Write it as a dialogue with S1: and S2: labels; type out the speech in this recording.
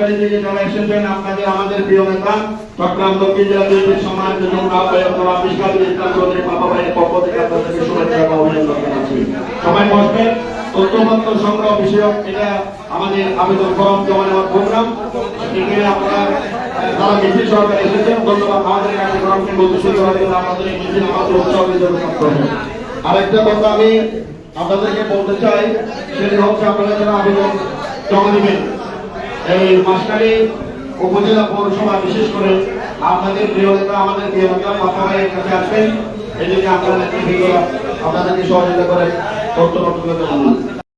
S1: মাসকালী থেকে যারা এসেছেন আপনাদের আমাদের প্রিয় নেতা চট্টগ্রাম দক্ষিণ জেলা বিএনপির সম্মানিত যুগ্ম আহ্বায়ক আবিষ্কার ইসলাম চৌধুরী পাপা ভাইয়ের পক্ষ থেকে আপনাদেরকে শুভেচ্ছা ও অভিনন্দন জানাচ্ছি। সবাই বসবেন। তথ্যপত্র সংগ্রহ বিষয়ক এটা আমাদের আবেদন ফর্ম জমা নেওয়ার প্রোগ্রাম। এখানে আপনারা যারা মিছিল সহকারে এসেছেন ধন্যবাদ। আমাদের কার্যক্রমকে গতিশীল করার জন্য আমাদের এই মিছিল আমাদের উৎসাহ দিতে হবে। আরেকটা কথা আমি আপনাদেরকে বলতে চাই, সেটি হচ্ছে আপনারা যারা আবেদন জমা দিবেন এই মাসকালী উপজেলা পৌরসভা বিশেষ করে আপনাদের প্রিয় নেতা আমাদের প্রিয় নেতা পাপা ভাইয়ের কাছে আসবেন। এই জন্য আপনারা আপনাদেরকে সহযোগিতা করে তথ্য